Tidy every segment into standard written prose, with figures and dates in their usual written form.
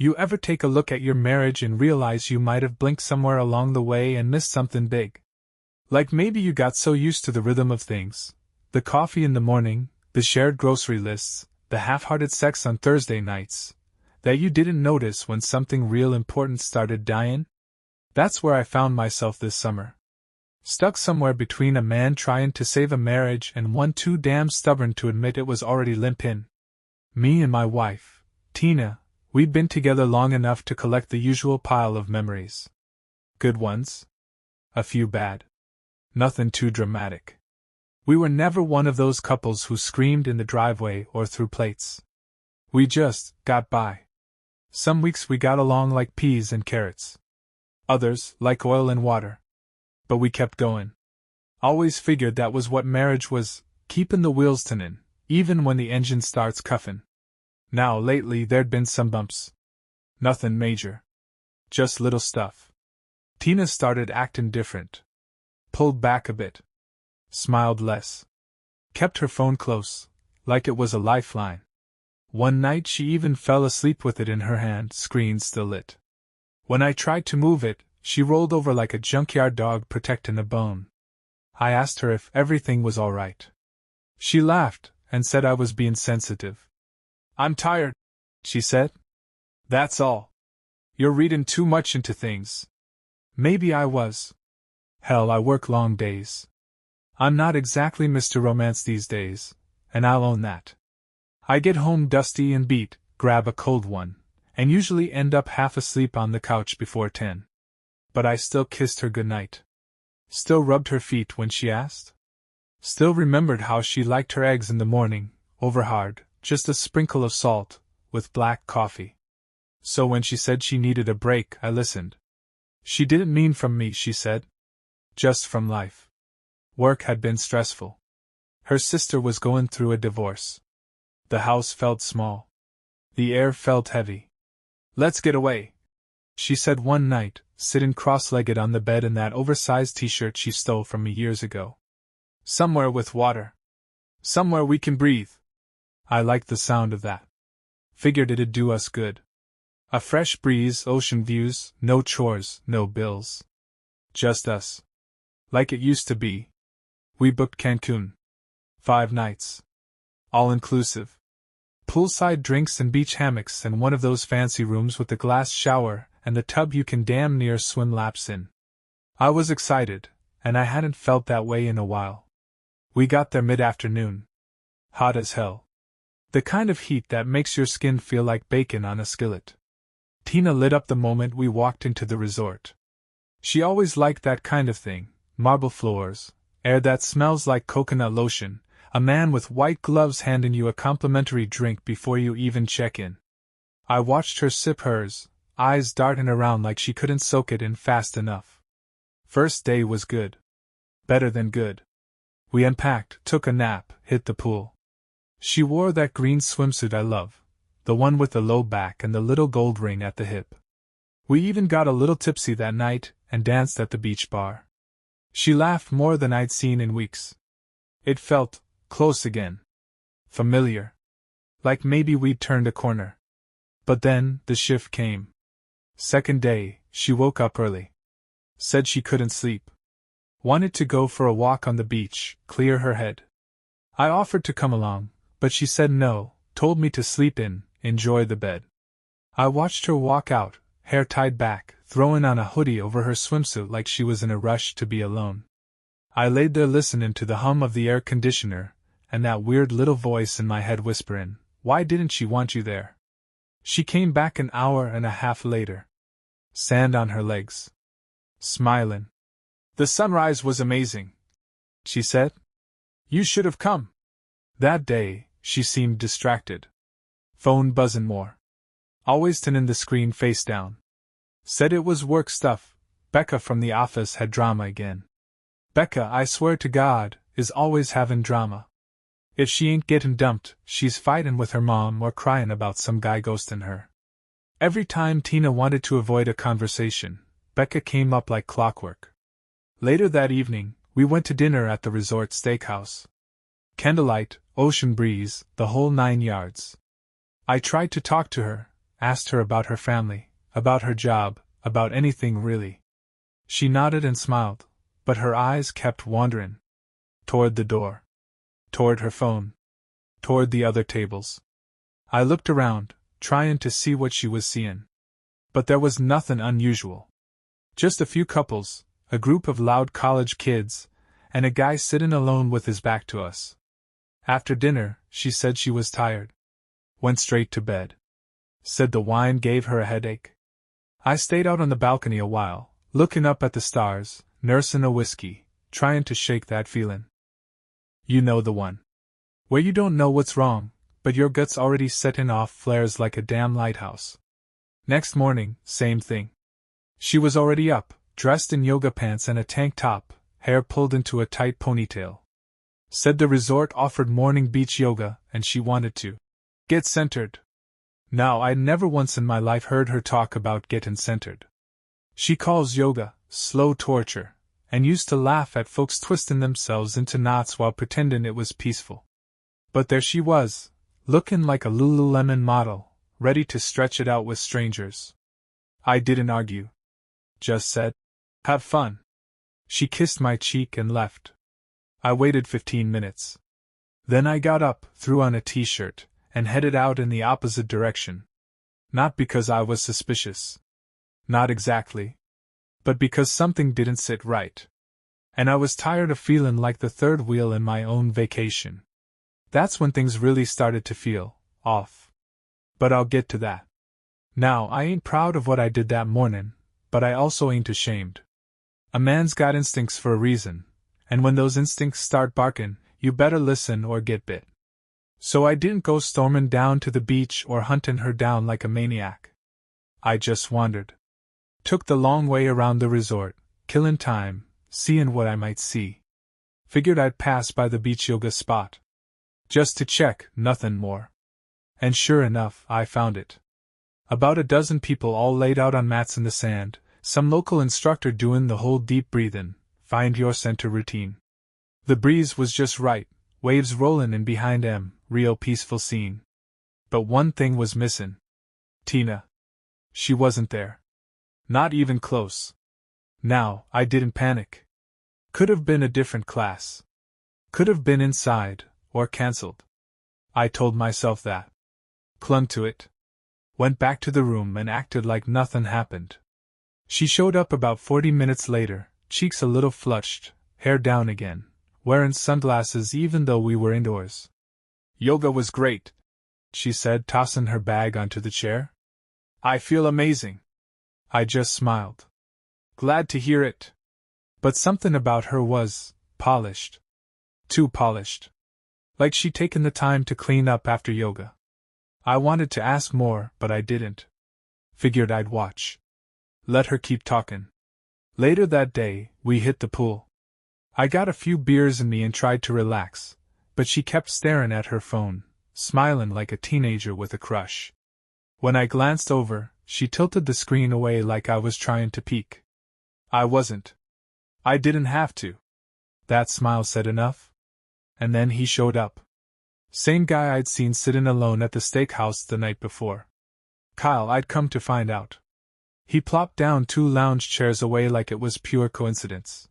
You ever take a look at your marriage and realize you might have blinked somewhere along the way and missed something big? Like maybe you got so used to the rhythm of things, the coffee in the morning, the shared grocery lists, the half-hearted sex on Thursday nights, that you didn't notice when something real important started dying? That's where I found myself this summer. Stuck somewhere between a man trying to save a marriage and one too damn stubborn to admit it was already limping. Me and my wife, Tina, we'd been together long enough to collect the usual pile of memories. Good ones. A few bad. Nothing too dramatic. We were never one of those couples who screamed in the driveway or threw plates. We just got by. Some weeks we got along like peas and carrots. Others, like oil and water. But we kept going. Always figured that was what marriage was, keeping the wheels turning, even when the engine starts cuffing. Now lately there'd been some bumps. Nothing major. Just little stuff. Tina started acting different. Pulled back a bit. Smiled less. Kept her phone close, like it was a lifeline. One night she even fell asleep with it in her hand, screen still lit. When I tried to move it, she rolled over like a junkyard dog protecting a bone. I asked her if everything was all right. She laughed and said I was being sensitive. "I'm tired," she said. "That's all. You're reading too much into things." Maybe I was. Hell, I work long days. I'm not exactly Mr. Romance these days, and I'll own that. I get home dusty and beat, grab a cold one, and usually end up half asleep on the couch before 10. But I still kissed her goodnight. Still rubbed her feet when she asked. Still remembered how she liked her eggs in the morning, over hard, just a sprinkle of salt, with black coffee. So when she said she needed a break, I listened. She didn't mean from me, she said. Just from life. Work had been stressful. Her sister was going through a divorce. The house felt small. The air felt heavy. "Let's get away," she said one night, sitting cross-legged on the bed in that oversized t-shirt she stole from me years ago. "Somewhere with water. Somewhere we can breathe." I liked the sound of that. Figured it'd do us good. A fresh breeze, ocean views, no chores, no bills. Just us. Like it used to be. We booked Cancun. 5 nights. All inclusive. Poolside drinks and beach hammocks and one of those fancy rooms with the glass shower and the tub you can damn near swim laps in. I was excited, and I hadn't felt that way in a while. We got there mid-afternoon. Hot as hell. The kind of heat that makes your skin feel like bacon on a skillet. Tina lit up the moment we walked into the resort. She always liked that kind of thing, marble floors, air that smells like coconut lotion, a man with white gloves handing you a complimentary drink before you even check in. I watched her sip hers, eyes darting around like she couldn't soak it in fast enough. First day was good. Better than good. We unpacked, took a nap, hit the pool. She wore that green swimsuit I love, the one with the low back and the little gold ring at the hip. We even got a little tipsy that night and danced at the beach bar. She laughed more than I'd seen in weeks. It felt close again. Familiar. Like maybe we'd turned a corner. But then, the shift came. Second day, she woke up early. Said she couldn't sleep. Wanted to go for a walk on the beach, clear her head. I offered to come along, but she said no, told me to sleep in, enjoy the bed. I watched her walk out, hair tied back, throwing on a hoodie over her swimsuit like she was in a rush to be alone. I laid there listening to the hum of the air conditioner, and that weird little voice in my head whispering, "Why didn't she want you there?" She came back an hour and a half later. Sand on her legs. Smiling. "The sunrise was amazing," she said. "You should have come." That day, she seemed distracted. Phone buzzing more. Always turning the screen face down. Said it was work stuff. Becca from the office had drama again. Becca, I swear to God, is always having drama. If she ain't getting dumped, she's fighting with her mom or crying about some guy ghosting her. Every time Tina wanted to avoid a conversation, Becca came up like clockwork. Later that evening, we went to dinner at the resort steakhouse. Candlelight, ocean breeze, the whole 9 yards. I tried to talk to her, asked her about her family, about her job, about anything really. She nodded and smiled, but her eyes kept wandering. Toward the door. Toward her phone. Toward the other tables. I looked around, trying to see what she was seeing. But there was nothing unusual. Just a few couples, a group of loud college kids, and a guy sitting alone with his back to us. After dinner, she said she was tired. Went straight to bed. Said the wine gave her a headache. I stayed out on the balcony a while, looking up at the stars, nursing a whiskey, trying to shake that feeling. You know the one. Where you don't know what's wrong, but your gut's already setting off flares like a damn lighthouse. Next morning, same thing. She was already up, dressed in yoga pants and a tank top, hair pulled into a tight ponytail. Said the resort offered morning beach yoga, and she wanted to get centered. Now, I'd never once in my life heard her talk about getting centered. She calls yoga slow torture, and used to laugh at folks twisting themselves into knots while pretending it was peaceful. But there she was, looking like a Lululemon model, ready to stretch it out with strangers. I didn't argue. Just said, "Have fun." She kissed my cheek and left. I waited 15 minutes. Then I got up, threw on a t-shirt, and headed out in the opposite direction. Not because I was suspicious. Not exactly. But because something didn't sit right. And I was tired of feeling like the third wheel in my own vacation. That's when things really started to feel off. But I'll get to that. Now, I ain't proud of what I did that morning, but I also ain't ashamed. A man's got instincts for a reason, and when those instincts start barking, you better listen or get bit. So I didn't go storming down to the beach or hunting her down like a maniac. I just wandered. Took the long way around the resort, killing time, seeing what I might see. Figured I'd pass by the beach yoga spot. Just to check, nothing more. And sure enough, I found it. About a dozen people all laid out on mats in the sand, some local instructor doing the whole deep breathe-in, find your center routine. The breeze was just right, waves rolling in behind them, real peaceful scene. But one thing was missing. Tina. She wasn't there. Not even close. Now, I didn't panic. Could have been a different class. Could have been inside, or cancelled. I told myself that. Clung to it. Went back to the room and acted like nothing happened. She showed up about 40 minutes later, cheeks a little flushed, hair down again, wearing sunglasses even though we were indoors. "Yoga was great," she said, tossing her bag onto the chair. "I feel amazing." I just smiled. Glad to hear it. But something about her was polished. Too polished. Like she'd taken the time to clean up after yoga. I wanted to ask more, but I didn't. Figured I'd watch. Let her keep talking. Later that day, we hit the pool. I got a few beers in me and tried to relax, but she kept staring at her phone, smiling like a teenager with a crush. When I glanced over, she tilted the screen away like I was trying to peek. I wasn't. I didn't have to. That smile said enough. And then he showed up. Same guy I'd seen sitting alone at the steakhouse the night before. Kyle, I'd come to find out. He plopped down 2 lounge chairs away like it was pure coincidence.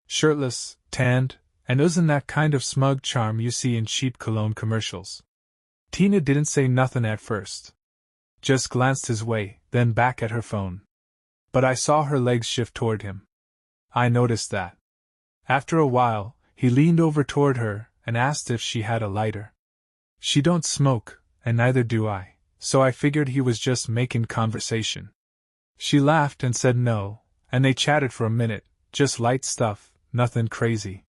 Shirtless, tanned, and oozing that kind of smug charm you see in cheap cologne commercials. Tina didn't say nothing at first. Just glanced his way, then back at her phone. But I saw her legs shift toward him. I noticed that. After a while, he leaned over toward her and asked if she had a lighter. She don't smoke, and neither do I, so I figured he was just making conversation. She laughed and said no, and they chatted for a minute, just light stuff, nothing crazy.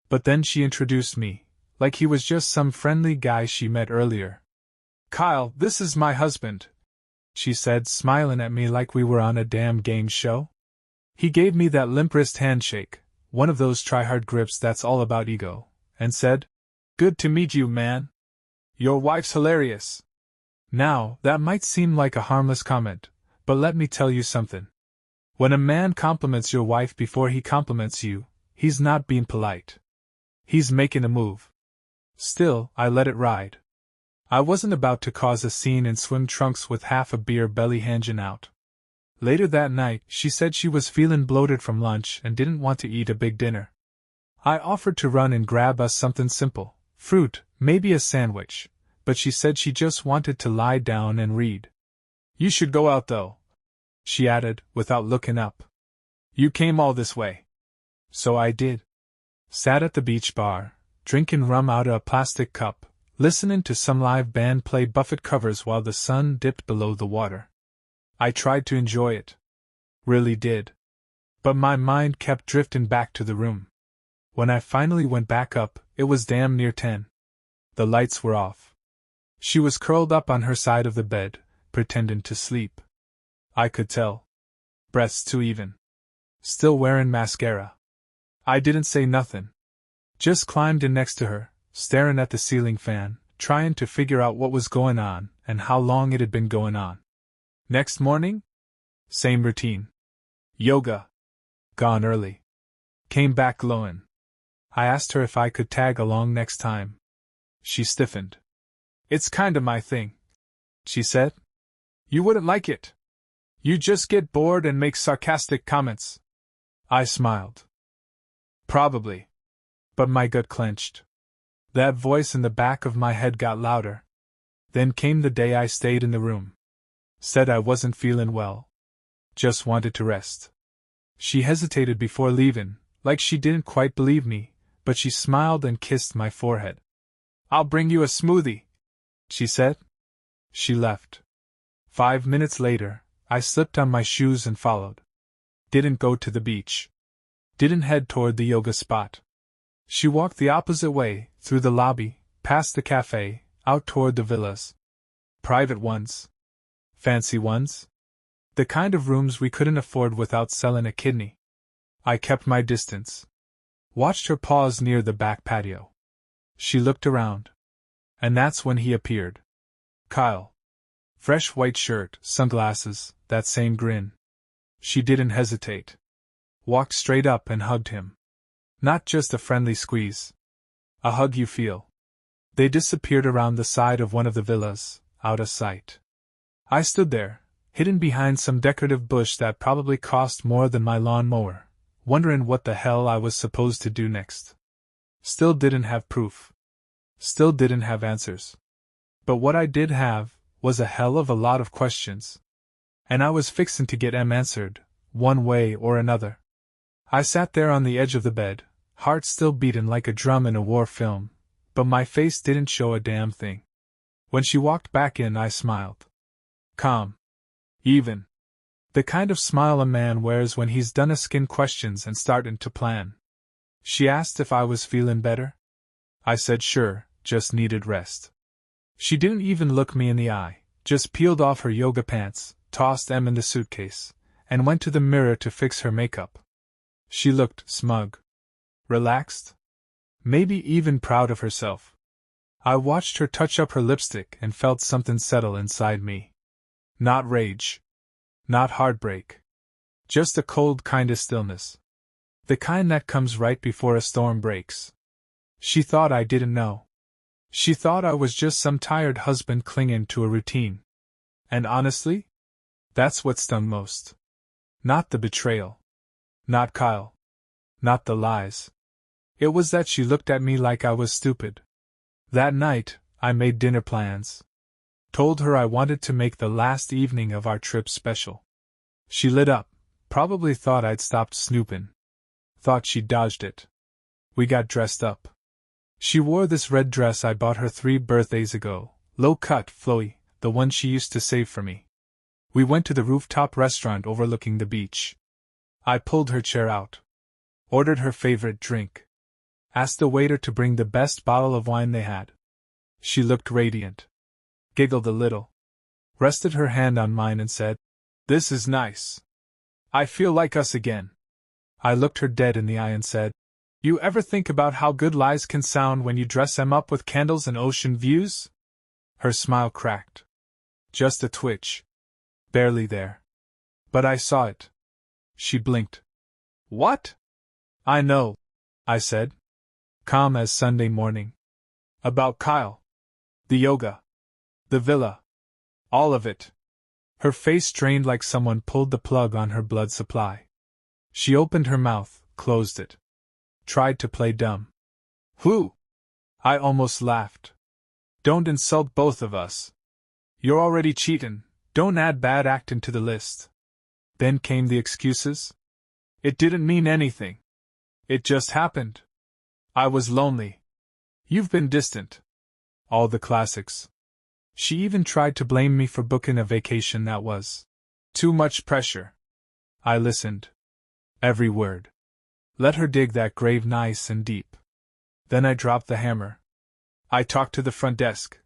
But then she introduced me, like he was just some friendly guy she met earlier. "Kyle, this is my husband," she said, smiling at me like we were on a damn game show. He gave me that limp wrist handshake, one of those try-hard grips that's all about ego, and said, "Good to meet you, man. Your wife's hilarious." Now, that might seem like a harmless comment, but let me tell you something. When a man compliments your wife before he compliments you, he's not being polite. He's making a move. Still, I let it ride. I wasn't about to cause a scene in swim trunks with half a beer belly hanging out. Later that night, she said she was feeling bloated from lunch and didn't want to eat a big dinner. I offered to run and grab us something simple, fruit, maybe a sandwich, but she said she just wanted to lie down and read. You should go out though, she added, without looking up. You came all this way. So I did. Sat at the beach bar, drinking rum out of a plastic cup, listening to some live band play buffet covers while the sun dipped below the water. I tried to enjoy it. Really did. But my mind kept drifting back to the room. When I finally went back up, it was damn near 10. The lights were off. She was curled up on her side of the bed, pretending to sleep. I could tell. Breasts too even. Still wearing mascara. I didn't say nothing. Just climbed in next to her, staring at the ceiling fan, trying to figure out what was going on and how long it had been going on. Next morning? Same routine. Yoga. Gone early. Came back glowing. I asked her if I could tag along next time. She stiffened. It's kinda my thing, she said. You wouldn't like it. You just get bored and make sarcastic comments. I smiled. Probably. But my gut clenched. That voice in the back of my head got louder. Then came the day I stayed in the room. Said I wasn't feeling well. Just wanted to rest. She hesitated before leaving, like she didn't quite believe me, but she smiled and kissed my forehead. I'll bring you a smoothie, she said. She left. 5 minutes later, I slipped on my shoes and followed. Didn't go to the beach. Didn't head toward the yoga spot. She walked the opposite way, through the lobby, past the cafe, out toward the villas. Private ones. Fancy ones. The kind of rooms we couldn't afford without selling a kidney. I kept my distance. Watched her pause near the back patio. She looked around. And that's when he appeared. Kyle. Fresh white shirt, sunglasses, that same grin. She didn't hesitate. Walked straight up and hugged him. Not just a friendly squeeze. A hug you feel. They disappeared around the side of one of the villas, out of sight. I stood there, hidden behind some decorative bush that probably cost more than my lawn mower, wondering what the hell I was supposed to do next. Still didn't have proof. Still didn't have answers. But what I did have was a hell of a lot of questions. And I was fixin' to get 'em answered, one way or another. I sat there on the edge of the bed, heart still beatin' like a drum in a war film, but my face didn't show a damn thing. When she walked back in, I smiled. Calm. Even. The kind of smile a man wears when he's done asking questions and startin' to plan. She asked if I was feelin' better. I said sure, just needed rest. She didn't even look me in the eye, just peeled off her yoga pants, tossed 'em in the suitcase, and went to the mirror to fix her makeup. She looked smug. Relaxed? Maybe even proud of herself. I watched her touch up her lipstick and felt something settle inside me. Not rage. Not heartbreak. Just a cold kind of stillness. The kind that comes right before a storm breaks. She thought I didn't know. She thought I was just some tired husband clinging to a routine. And honestly, that's what stung most. Not the betrayal. Not Kyle. Not the lies. It was that she looked at me like I was stupid. That night, I made dinner plans. Told her I wanted to make the last evening of our trip special. She lit up, probably thought I'd stopped snooping. Thought she dodged it. We got dressed up. She wore this red dress I bought her 3 birthdays ago, low-cut, flowy, the one she used to save for me. We went to the rooftop restaurant overlooking the beach. I pulled her chair out. Ordered her favorite drink. Asked the waiter to bring the best bottle of wine they had. She looked radiant. Giggled a little. Rested her hand on mine and said, "This is nice. I feel like us again." I looked her dead in the eye and said, "You ever think about how good lies can sound when you dress them up with candles and ocean views?" Her smile cracked. Just a twitch. Barely there. But I saw it. She blinked. "What?" "I know," I said. Calm as Sunday morning. "About Kyle. The yoga." The villa. All of it. Her face strained like someone pulled the plug on her blood supply. She opened her mouth, closed it. Tried to play dumb. Who? I almost laughed. Don't insult both of us. You're already cheatin', don't add bad actin' to the list. Then came the excuses. It didn't mean anything. It just happened. I was lonely. You've been distant. All the classics. She even tried to blame me for booking a vacation that was too much pressure. I listened. Every word. Let her dig that grave nice and deep. Then I dropped the hammer. I talked to the front desk.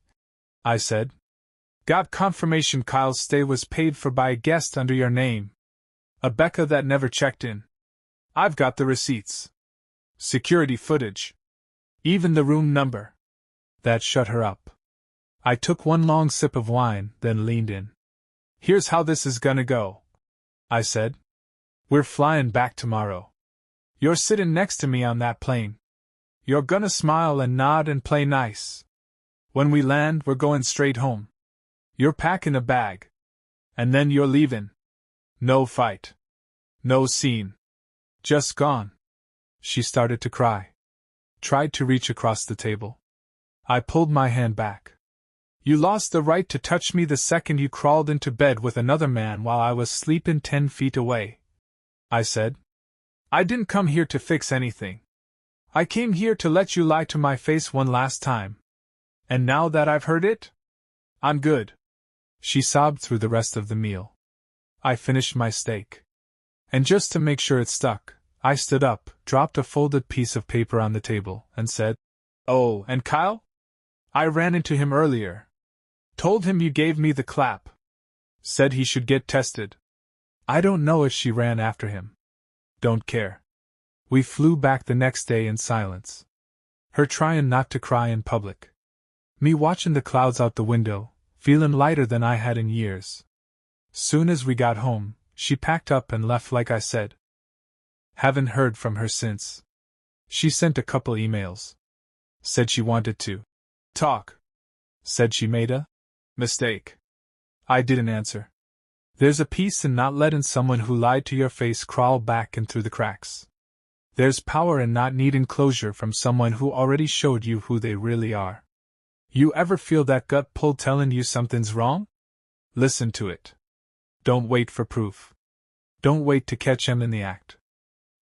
I said, got confirmation Kyle's stay was paid for by a guest under your name. A Becca that never checked in. I've got the receipts. Security footage. Even the room number. That shut her up. I took one long sip of wine, then leaned in. Here's how this is gonna go, I said. We're flying back tomorrow. You're sitting next to me on that plane. You're gonna smile and nod and play nice. When we land, we're going straight home. You're packing a bag. And then you're leaving. No fight. No scene. Just gone. She started to cry. Tried to reach across the table. I pulled my hand back. You lost the right to touch me the second you crawled into bed with another man while I was sleeping 10 feet away, I said. I didn't come here to fix anything. I came here to let you lie to my face one last time. And now that I've heard it, I'm good. She sobbed through the rest of the meal. I finished my steak. And just to make sure it stuck, I stood up, dropped a folded piece of paper on the table, and said, Oh, and Kyle? I ran into him earlier. Told him you gave me the clap. Said he should get tested. I don't know if she ran after him. Don't care. We flew back the next day in silence. Her trying not to cry in public. Me watching the clouds out the window, feeling lighter than I had in years. Soon as we got home, she packed up and left like I said. Haven't heard from her since. She sent a couple emails. Said she wanted to talk. Said she made a mistake. I didn't answer. There's a peace in not letting someone who lied to your face crawl back in through the cracks. There's power in not needing closure from someone who already showed you who they really are. You ever feel that gut pull telling you something's wrong? Listen to it. Don't wait for proof. Don't wait to catch them in the act.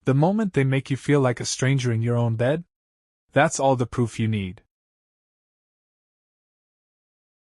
The moment they make you feel like a stranger in your own bed, that's all the proof you need.